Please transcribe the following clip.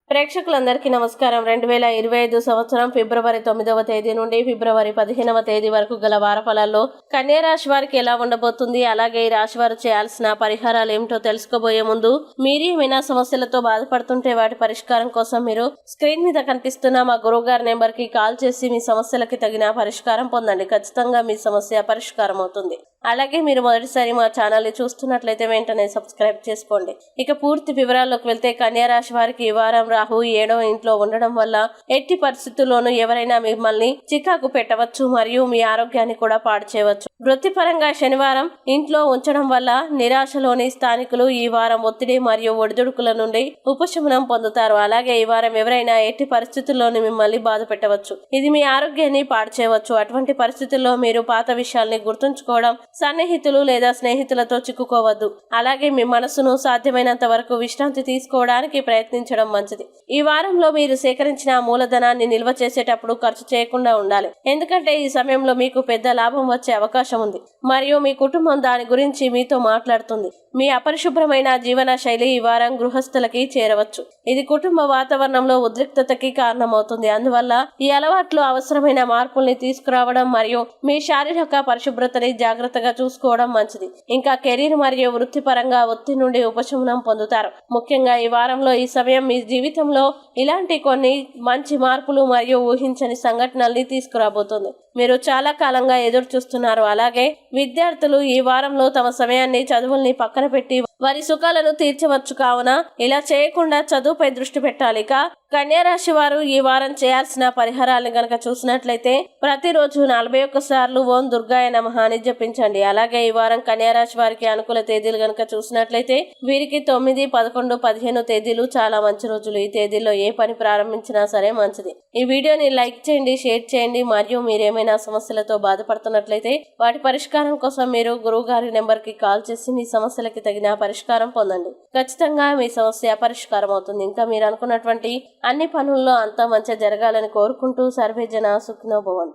ప్రేక్షకులందరికీ నమస్కారం. 2025 సంవత్సరం ఫిబ్రవరి 9వ తేదీ నుండి ఫిబ్రవరి 15వ తేదీ వరకు గల వారఫలాల్లో కన్యా రాశి వారికి ఎలా ఉండబోతుంది, అలాగే ఈ రాశి వారు చేయాల్సిన పరిహారాలు ఏమిటో తెలుసుకోబోయే ముందు మీరు ఏమైనా సమస్యలతో బాధపడుతుంటే వాటి పరిష్కారం కోసం మీరు స్క్రీన్ మీద కనిపిస్తున్న మా గురువు గారి నెంబర్ కి కాల్ చేసి మీ సమస్యలకి తగిన పరిష్కారం పొందండి. ఖచ్చితంగా మీ సమస్య పరిష్కారం అవుతుంది. అలాగే మీరు మొదటిసారి మా ఛానల్ ని చూస్తున్నట్లయితే వెంటనే సబ్స్క్రైబ్ చేసుకోండి. ఇక పూర్తి వివరాల్లోకి వెళ్తే కన్యా రాశి వారికి ఈ వారం రాహు 7వ ఇంట్లో ఉండడం వల్ల ఎట్టి పరిస్థితుల్లోనూ ఎవరైనా మిమ్మల్ని చికాకు పెట్టవచ్చు మరియు మీ ఆరోగ్యాన్ని కూడా పాడు చేయవచ్చు. వృత్తిపరంగా శనివారం ఇంట్లో ఉంచడం వల్ల నిరాశలోని స్థానికులు ఈ వారం ఒత్తిడి మరియు ఒడిదుడుకుల నుండి ఉపశమనం పొందుతారు. అలాగే ఈ వారం ఎవరైనా ఎట్టి పరిస్థితుల్లోనూ మిమ్మల్ని బాధ పెట్టవచ్చు. ఇది మీ ఆరోగ్యాన్ని పాడు చేయవచ్చు. అటువంటి పరిస్థితుల్లో మీరు పాత విషయాల్ని గుర్తుంచుకోవడం, సన్నిహితులు లేదా స్నేహితులతో చిక్కుకోవద్దు. అలాగే మీ మనసును సాధ్యమైనంత వరకు విశ్రాంతి తీసుకోవడానికి ప్రయత్నించడం మంచిది. ఈ వారంలో మీరు సేకరించిన మూలధనాన్ని నిల్వ చేసేటప్పుడు ఖర్చు చేయకుండా ఉండాలి. ఎందుకంటే ఈ సమయంలో మీకు పెద్ద లాభం వచ్చే అవకాశం ఉంది మరియు మీ కుటుంబం దాని గురించి మీతో మాట్లాడుతుంది. మీ అపరిశుభ్రమైన జీవన శైలి ఈ వారం గృహస్థులకి చేరవచ్చు. ఇది కుటుంబ వాతావరణంలో ఉద్రిక్తతకి కారణమవుతుంది. అందువల్ల ఈ అలవాట్లు అవసరమైన మార్పుల్ని తీసుకురావడం మరియు మీ శారీరక పరిశుభ్రతని జాగ్రత్తగా చూసుకోవడం మంచిది. ఇంకా కెరీర్ మరియు వృత్తిపరంగా ఒత్తిడి నుండి ఉపశమనం పొందుతారు. ముఖ్యంగా ఈ వారంలో ఈ సమయం మీ జీవితంలో ఇలాంటి కొన్ని మంచి మార్పులు మరియు ఊహించని సంఘటనల్ని తీసుకురాబోతుంది. మీరు చాలా కాలంగా ఎదురు చూస్తున్నారు. అలాగే విద్యార్థులు ఈ వారంలో తమ సమయాన్ని చదువుల్ని పక్కన పెట్టి వారి సుఖాలను తీర్చవచ్చు. కావున ఇలా చేయకుండా చదువుపై దృష్టి పెట్టాలి. కన్యా రాశి వారు ఈ వారం చేయాల్సిన పరిహారాలను గనక చూసినట్లయితే ప్రతిరోజు 41 సార్లు ఓం దుర్గాయ నమః అని జపించండి. అలాగే ఈ వారం కన్యా రాశి వారికి అనుకూల తేదీలు గనక చూసినట్లయితే వీరికి 9, 11, 15 తేదీలు చాలా మంచి రోజులు. ఈ తేదీల్లో ఏ పని ప్రారంభించినా సరే మంచిది. ఈ వీడియోని లైక్ చేయండి, షేర్ చేయండి మరియు మీరేమైనా సమస్యలతో బాధపడుతున్నట్లయితే వాటి పరిష్కారం కోసం మీరు గురువు గారి నెంబర్ కి కాల్ చేసి మీ సమస్యలకి తగిన పరిష్కారం పొందండి. ఖచ్చితంగా మీ సమస్య పరిష్కారం అవుతుంది. ఇంకా మీరు అనుకున్నటువంటి అన్ని పనుల్లో అంతా మంచి జరగాలని కోరుకుంటూ సర్వే జన సుఖినో భవంతు.